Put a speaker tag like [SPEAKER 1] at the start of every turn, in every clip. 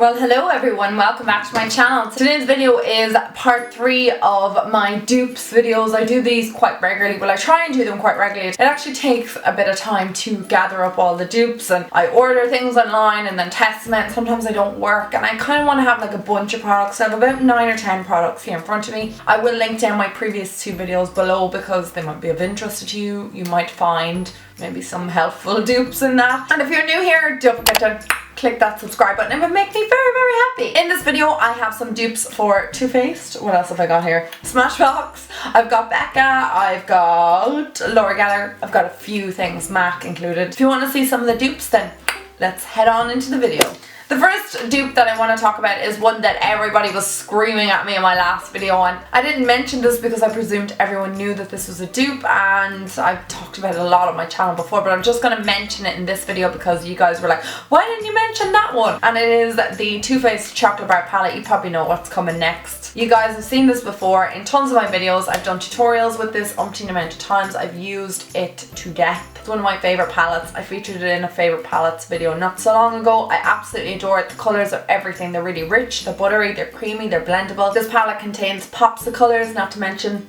[SPEAKER 1] Well, hello everyone, welcome back to my channel. Today's video is part 3 of my dupes videos. I do these quite regularly, well I try and do them quite regularly. It actually takes a bit of time to gather up all the dupes, and I order things online and then test them out, and sometimes they don't work, and I kind of want to have like a bunch of products. I have about 9 or 10 products here in front of me. I will link down my previous 2 videos below because they might be of interest to you. You might find maybe some helpful dupes in that. And if you're new here, don't forget to click that subscribe button. It would make me very, very happy. In this video, I have some dupes for Too Faced. What else have I got here? Smashbox. I've got Becca. I've got L'Oreal. I've got a few things, MAC included. If you want to see some of the dupes, then let's head on into the video. The first dupe that I want to talk about is one that everybody was screaming at me in my last video on. I didn't mention this because I presumed everyone knew that this was a dupe, and I've talked about it a lot on my channel before, but I'm just going to mention it in this video because you guys were like, why didn't you mention that one? And it is the Too Faced Chocolate Bar Palette. You probably know what's coming next. You guys have seen this before in tons of my videos. I've done tutorials with this umpteen amount of times. I've used it to death. It's one of my favourite palettes. I featured it in a favourite palettes video not so long ago. I absolutely adore it. The colours are everything. They're really rich, they're buttery, they're creamy, they're blendable. This palette contains pops of colours, not to mention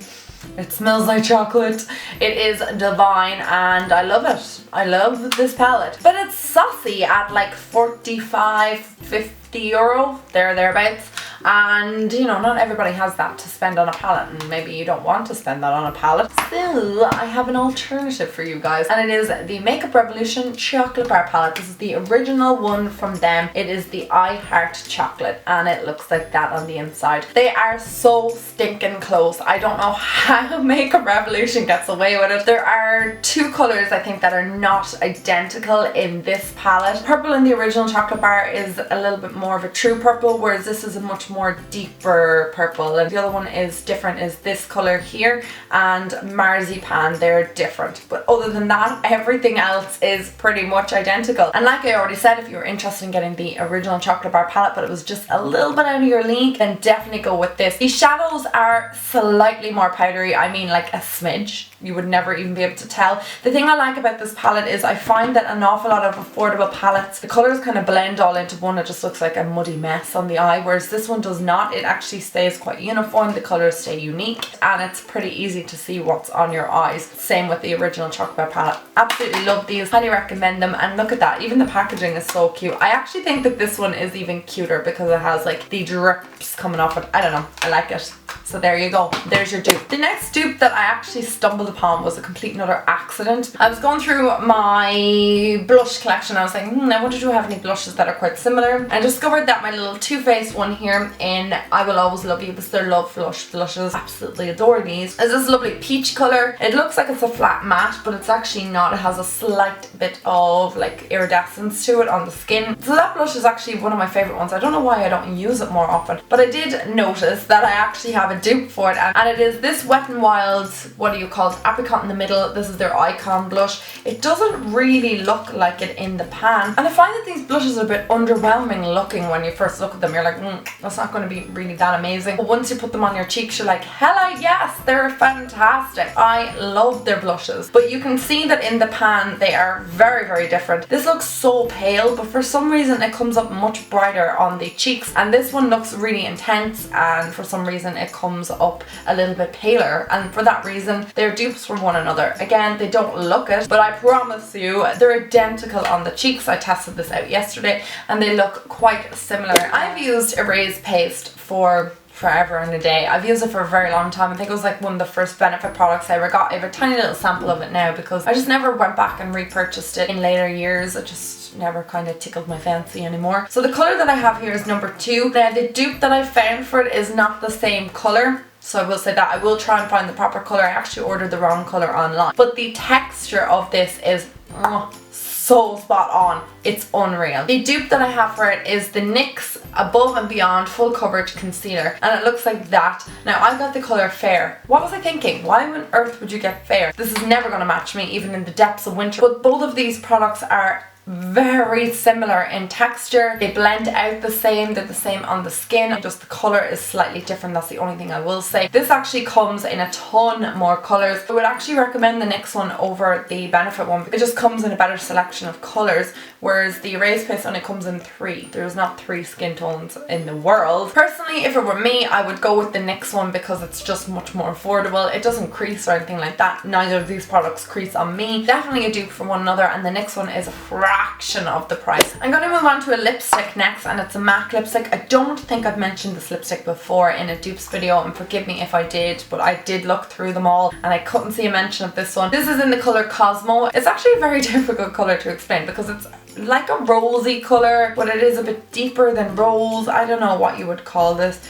[SPEAKER 1] it smells like chocolate. It is divine and I love it. I love this palette. But it's saucy at like 45, 50 euro, thereabouts. And you know, not everybody has that to spend on a palette, and maybe you don't want to spend that on a palette. So I have an alternative for you guys, and it is the Makeup Revolution Chocolate Bar Palette. This is the original one from them. It is the I Heart Chocolate, and it looks like that on the inside. They are so stinking close. I don't know how Makeup Revolution gets away with it. There are 2 colours I think that are not identical in this palette. Purple in the original chocolate bar is a little bit more of a true purple, whereas this is a much more deeper purple, and the other one is different, is this color here and marzipan. They're different, but other than that everything else is pretty much identical. And like I already said, if you were interested in getting the original chocolate bar palette but it was just a little bit out of your league, then definitely go with this. The shadows are slightly more powdery, I mean like a smidge. You would never even be able to tell. The thing I like about this palette is I find that an awful lot of affordable palettes, the colours kind of blend all into one. It just looks like a muddy mess on the eye, whereas this one does not. It actually stays quite uniform, the colours stay unique, and it's pretty easy to see what's on your eyes. Same with the original chocolate bar palette. Absolutely love these, highly recommend them, and look at that, even the packaging is so cute. I actually think that this one is even cuter because it has like the drips coming off it. I don't know, I like it. So there you go, there's your dupe. The next dupe that I actually stumbled upon was a complete and utter accident. I was going through my blush collection. I was like, I wonder do I have any blushes that are quite similar. I discovered that my little Too Faced one here in I Will Always Love You, this is their Love Flush blushes. Absolutely adore these. It's this lovely peach colour. It looks like it's a flat matte, but it's actually not. It has a slight bit of like iridescence to it on the skin. So that blush is actually one of my favourite ones. I don't know why I don't use it more often, but I did notice that I actually have a dupe for it, and it is this Wet n Wild, what do you call it, apricot in the middle. This is their icon blush. It doesn't really look like it in the pan, and I find that these blushes are a bit underwhelming looking when you first look at them. You're like, that's not going to be really that amazing, but once you put them on your cheeks you're like, hella yes, they're fantastic. I love their blushes, but you can see that in the pan they are very, very different. This looks so pale, but for some reason it comes up much brighter on the cheeks, and this one looks really intense, and for some reason it comes up a little bit paler, and for that reason they're dupes from one another. Again, they don't look it, but I promise you they're identical on the cheeks. I tested this out yesterday and they look quite similar. I've used Erase Paste for forever and a day. I've used it for a very long time. I think it was like one of the first Benefit products I ever got. I have a tiny little sample of it now because I just never went back and repurchased it in later years. It just never kind of tickled my fancy anymore. So the colour that I have here is number 2. Now the dupe that I found for it is not the same colour, so I will say that. I will try and find the proper colour. I actually ordered the wrong colour online, but the texture of this is so spot on. It's unreal. The dupe that I have for it is the NYX Above and Beyond Full Coverage Concealer, and it looks like that. Now I got the colour Fair. What was I thinking? Why on earth would you get Fair? This is never going to match me even in the depths of winter, but both of these products are very similar in texture. They blend out the same, they're the same on the skin, just the colour is slightly different. That's the only thing I will say. This actually comes in a ton more colours. I would actually recommend the NYX one over the Benefit one. It just comes in a better selection of colours, whereas the erase paste only comes in 3. There's not 3 skin tones in the world. Personally, if it were me, I would go with the NYX one because it's just much more affordable. It doesn't crease or anything like that. Neither of these products crease on me. Definitely a dupe from one another, and the NYX one is a fraction of the price. I'm going to move on to a lipstick next, and it's a MAC lipstick. I don't think I've mentioned this lipstick before in a dupes video, and forgive me if I did, but I did look through them all and I couldn't see a mention of this one. This is in the colour Cosmo. It's actually a very difficult colour to explain because it's like a rosy colour, but it is a bit deeper than rose. I don't know what you would call this.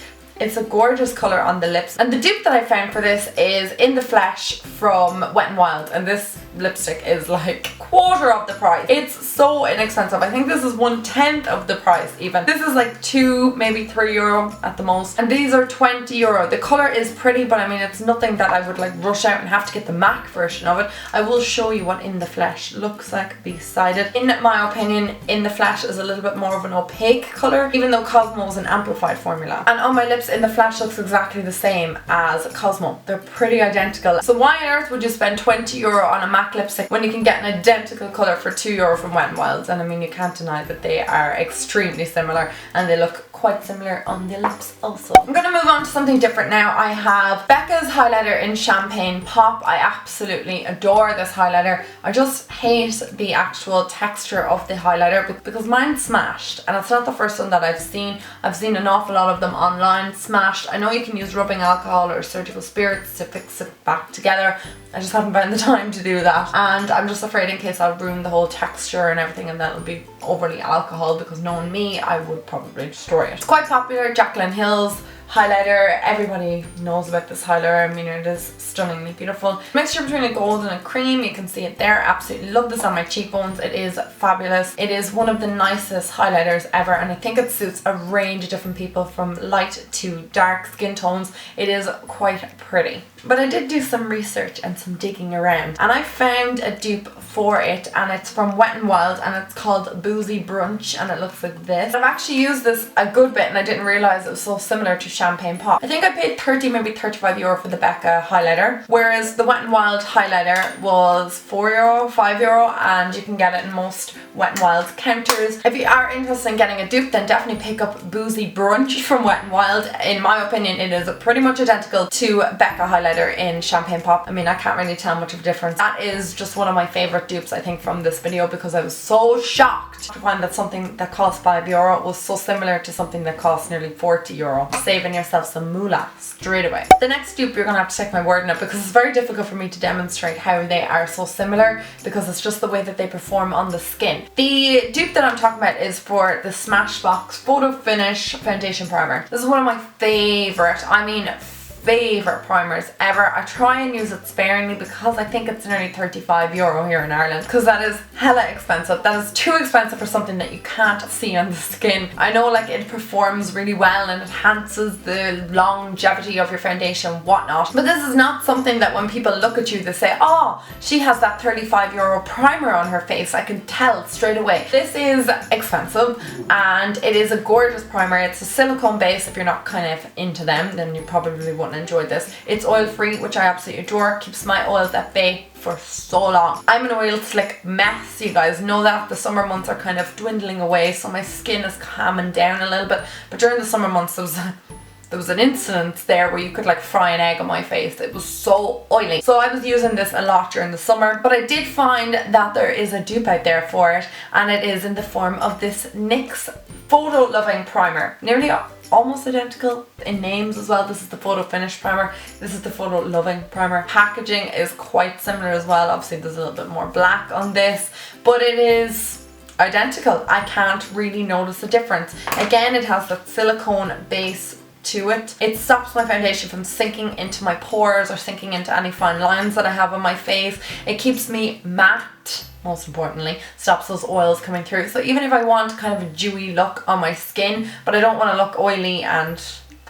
[SPEAKER 1] It's a gorgeous colour on the lips, and the dupe that I found for this is In the Flesh from Wet n Wild, and this lipstick is like quarter of the price. It's so inexpensive. I think this is 1/10 of the price even. This is like €2, maybe €3 at the most, and these are €20. The colour is pretty, but I mean it's nothing that I would like rush out and have to get the MAC version of it. I will show you what In the Flesh looks like beside it. In my opinion, In the Flesh is a little bit more of an opaque colour, even though Cosmo is an amplified formula. And on my lips, In the Flesh looks exactly the same as Cosmo. They're pretty identical. So why on earth would you spend €20 on a MAC lipstick when you can get an identical colour for €2 from Wet n Wild? And I mean, you can't deny that they are extremely similar, and they look quite similar on the lips also. I'm going to move on to something different now. I have Becca's highlighter in Champagne Pop. I absolutely adore this highlighter. I just hate the actual texture of the highlighter because mine's smashed, and it's not the first one that I've seen. I've seen an awful lot of them online smashed. I know you can use rubbing alcohol or surgical spirits to fix it back together. I just haven't found the time to do that, and I'm just afraid in case I'll ruin the whole texture and everything, and that'll be overly alcohol, because knowing me, I would probably destroy it. It's quite popular. Jaclyn Hill's highlighter. Everybody knows about this highlighter. I mean, it is stunningly beautiful. Mixture between a gold and a cream. You can see it there. Absolutely love this on my cheekbones. It is fabulous. It is one of the nicest highlighters ever, and I think it suits a range of different people from light to dark skin tones. It is quite pretty. But I did do some research and some digging around, and I found a dupe for it, and it's from Wet n Wild, and it's called Boozy Brunch, and it looks like this. I've actually used this a good bit, and I didn't realise it was so similar to Champagne Pop. I think I paid 30, maybe €35 for the Becca highlighter, whereas the Wet n Wild highlighter was €4, €5, and you can get it in most Wet n Wild counters. If you are interested in getting a dupe, then definitely pick up Boozy Brunch from Wet n Wild. In my opinion, it is pretty much identical to Becca highlighter in Champagne Pop. I mean, I can't really tell much of a difference. That is just one of my favourite dupes, I think, from this video, because I was so shocked to find that something that cost €5 was so similar to something that cost nearly €40. Saving yourself some moolah straight away. The next dupe, you're gonna have to take my word on it, because it's very difficult for me to demonstrate how they are so similar, because it's just the way that they perform on the skin. The dupe that I'm talking about is for the Smashbox Photo Finish Foundation Primer. This is one of my favourite, I mean favourite primers ever. I try and use it sparingly because I think it's nearly €35 here in Ireland, because that is hella expensive. That is too expensive for something that you can't see on the skin. I know, like, it performs really well and enhances the longevity of your foundation, whatnot, but this is not something that when people look at you they say, oh, she has that €35 primer on her face. I can tell straight away. This is expensive, and it is a gorgeous primer. It's a silicone base. If you're not kind of into them, then you probably wouldn't enjoy this. It's oil free, which I absolutely adore. Keeps my oils at bay for so long. I'm an oil slick mess, you guys know that. The summer months are kind of dwindling away, so my skin is calming down a little bit, but during the summer months there was an incident there where you could like fry an egg on my face. It was so oily. So I was using this a lot during the summer, but I did find that there is a dupe out there for it, and it is in the form of this NYX Photo Loving Primer. Nearly almost identical in names as well. This is the Photo Finish Primer. This is the Photo Loving Primer. Packaging is quite similar as well. Obviously there's a little bit more black on this, but it is identical. I can't really notice a difference. Again, it has that silicone base to it. It stops my foundation from sinking into my pores or sinking into any fine lines that I have on my face. It keeps me matte, most importantly, stops those oils coming through. So even if I want kind of a dewy look on my skin, but I don't want to look oily and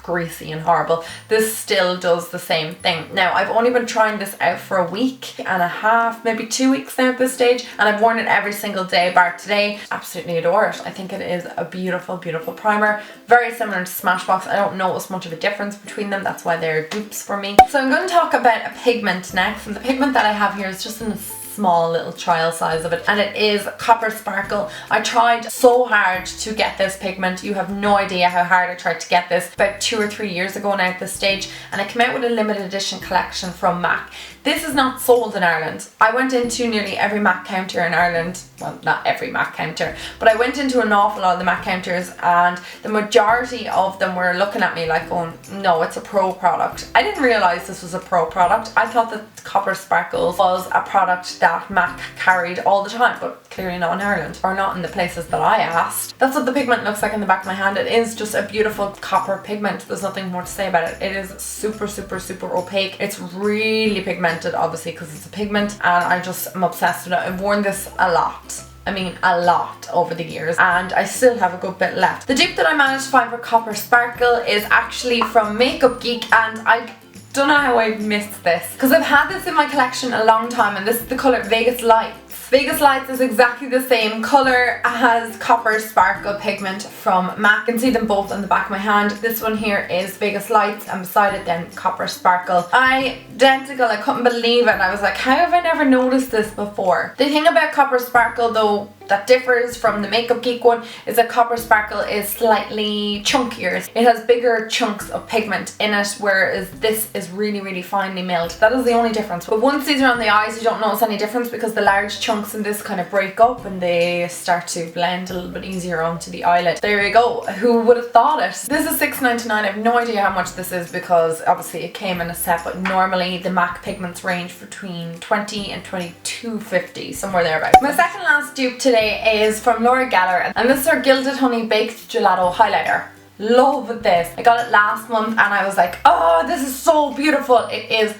[SPEAKER 1] greasy and horrible, this still does the same thing. Now, I've only been trying this out for a week and a half, maybe 2 weeks now at this stage, and I've worn it every single day bar today. Absolutely adore it. I think it is a beautiful, beautiful primer. Very similar to Smashbox. I don't notice much of a difference between them. That's why they're dupes for me. So I'm going to talk about a pigment next, and the pigment that I have here is just in a small little trial size of it, and it is Copper Sparkle. I tried so hard to get this pigment. You have no idea how hard I tried to get this about 2 or 3 years ago now at this stage, and it came out with a limited edition collection from MAC. This is not sold in Ireland. I went into nearly every MAC counter in Ireland, well, not every MAC counter, but I went into an awful lot of the MAC counters, and the majority of them were looking at me like going, no, it's a pro product. I didn't realise this was a pro product. I thought that Copper Sparkle was a product that MAC carried all the time, but clearly not in Ireland, or not in the places that I asked. That's what the pigment looks like in the back of my hand. It is just a beautiful copper pigment. There's nothing more to say about it. It is super, super, super opaque. It's really pigmented, obviously, because it's a pigment, and I just am obsessed with it. I've worn this a lot. I mean, a lot over the years, and I still have a good bit left. The dupe that I managed to find for Copper Sparkle is actually from Makeup Geek, and I don't know how I missed this, because I've had this in my collection a long time, and this is the colour Vegas Lights. Vegas Lights is exactly the same colour as Copper Sparkle pigment from MAC. You can see them both on the back of my hand. This one here is Vegas Lights, and beside it then Copper Sparkle. Identical, I couldn't believe it, and I was like, how have I never noticed this before? The thing about Copper Sparkle though that differs from the Makeup Geek one is that Copper Sparkle is slightly chunkier. It has bigger chunks of pigment in it, whereas this is really, really finely milled. That is the only difference. But once these are on the eyes, you don't notice any difference, because the large chunks in this kind of break up and they start to blend a little bit easier onto the eyelid. There you go. Who would have thought it? This is $6.99. I have no idea how much this is, because obviously it came in a set, but normally the MAC pigments range between $20 and $22.50, somewhere thereabouts. My second last dupe today is from Laura Geller, and this is her Gilded Honey Baked Gelato Highlighter. Love this. I got it last month and I was like, oh, this is so beautiful. It is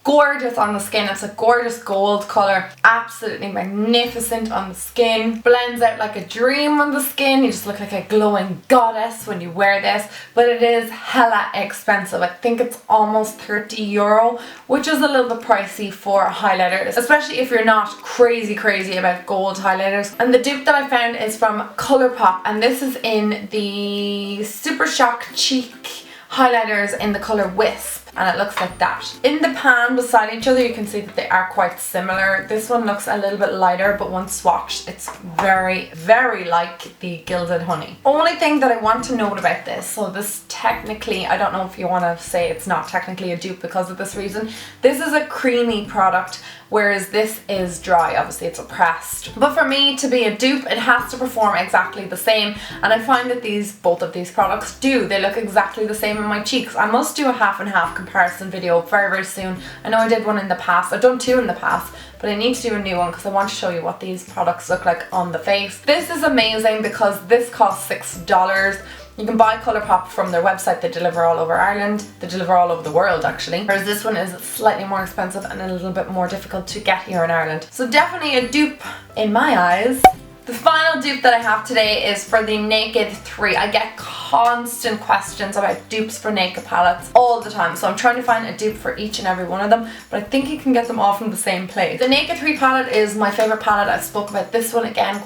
[SPEAKER 1] gorgeous on the skin. It's a gorgeous gold colour, absolutely magnificent on the skin, blends out like a dream on the skin. You just look like a glowing goddess when you wear this, but it is hella expensive. I think it's almost €30, which is a little bit pricey for highlighters, especially if you're not crazy about gold highlighters. And the dupe that I found is from Colourpop, and this is in the Super Shock Cheek highlighters in the colour Wisp, and it looks like that. In the pan beside each other you can see that they are quite similar. This one looks a little bit lighter, but once swatched it's very, very like the Gilded Honey. Only thing that I want to note about this, so this technically, I don't know if you want to say it's not technically a dupe because of this reason, this is a creamy product, whereas this is dry. Obviously it's a pressed, but for me to be a dupe it has to perform exactly the same, and I find that both of these products do. They look exactly the same in my cheeks. I must do a half and half comparison video very, very soon. I know I did one in the past, I've done two in the past, but I need to do a new one because I want to show you what these products look like on the face. This is amazing because this costs $6. You can buy Colourpop from their website. They deliver all over Ireland. They deliver all over the world actually. Whereas this one is slightly more expensive and a little bit more difficult to get here in Ireland. So definitely a dupe in my eyes. The final dupe that I have today is for the Naked 3. I get constant questions about dupes for Naked palettes all the time, so I'm trying to find a dupe for each and every one of them, but I think you can get them all from the same place. The Naked 3 palette is my favourite palette. I spoke about this one again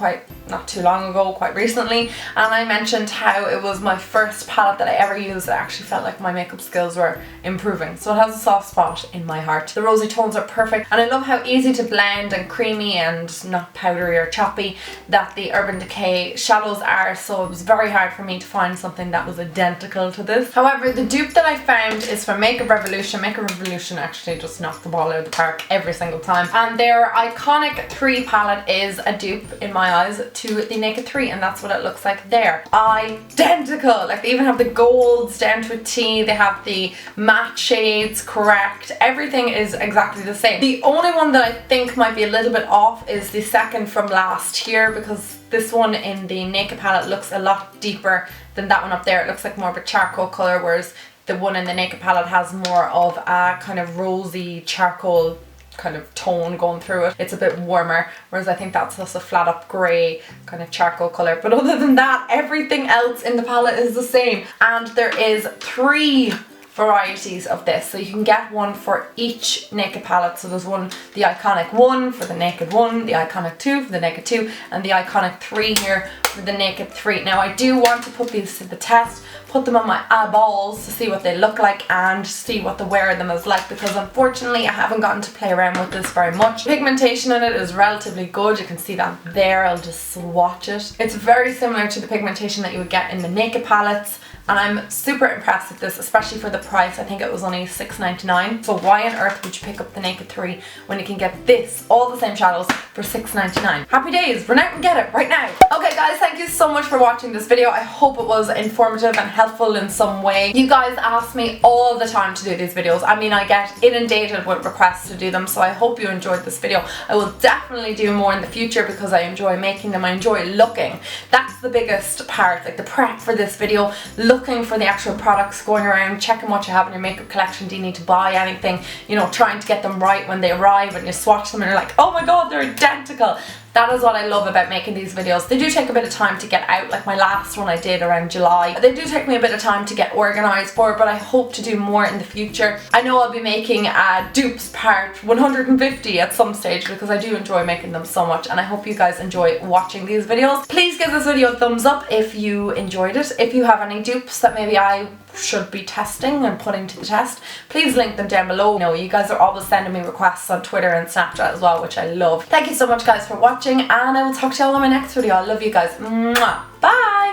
[SPEAKER 1] not too long ago, quite recently, and I mentioned how it was my first palette that I ever used that actually felt like my makeup skills were improving, so it has a soft spot in my heart. The rosy tones are perfect, and I love how easy to blend and creamy and not powdery or choppy that the Urban Decay shadows are, so it was very hard for me to find something that was identical to this. However, the dupe that I found is from Makeup Revolution. Makeup Revolution actually just knocked the ball out of the park every single time, and their iconic 3 palette is a dupe in my eyes to the Naked 3, and that's what it looks like there. Identical! Like, they even have the golds down to a T, they have the matte shades correct, everything is exactly the same. The only one that I think might be a little bit off is the second from last here, because this one in the Naked palette looks a lot deeper than that one up there. It looks like more of a charcoal colour, whereas the one in the Naked palette has more of a kind of rosy charcoal kind of tone going through it. It's a bit warmer, whereas I think that's just a flat up grey kind of charcoal colour. But other than that, everything else in the palette is the same, and there is 3 varieties of this, so you can get one for each Naked palette. So there's one, the iconic 1 for the Naked 1, the iconic 2 for the Naked 2, and the iconic 3 here for the Naked 3. Now I do want to put these to the test, put them on my eyeballs to see what they look like and see what the wear of them is like, because unfortunately I haven't gotten to play around with this very much. Pigmentation in it is relatively good. You can see that there. I'll just swatch it. It's very similar to the pigmentation that you would get in the Naked palettes, and I'm super impressed with this, especially for the price. I think it was only $6.99. So why on earth would you pick up the Naked 3 when you can get this, all the same shadows, for $6.99? Happy days, run out and get it right now. Okay guys, thank you so much for watching this video. I hope it was informative and helpful in some way. You guys ask me all the time to do these videos. I mean, I get inundated with requests to do them, so I hope you enjoyed this video. I will definitely do more in the future because I enjoy making them. I enjoy looking. That's the biggest part, like the prep for this video, looking for the actual products, going around, checking what you have in your makeup collection. Do you need to buy anything? You know, trying to get them right when they arrive, and you swatch them and you're like, oh my god, they're identical. That is what I love about making these videos. They do take a bit of time to get out, like my last one I did around July. They do take me a bit of time to get organised for, but I hope to do more in the future. I know I'll be making a Dupes part 150 at some stage because I do enjoy making them so much, and I hope you guys enjoy watching these videos. Please give this video a thumbs up if you enjoyed it. If you have any dupes that maybe I should be testing and putting to the test, please link them down below. You know, you guys are always sending me requests on Twitter and Snapchat as well, which I love. Thank you so much guys for watching, and I will talk to you all in my next video. I love you guys. Mwah. Bye!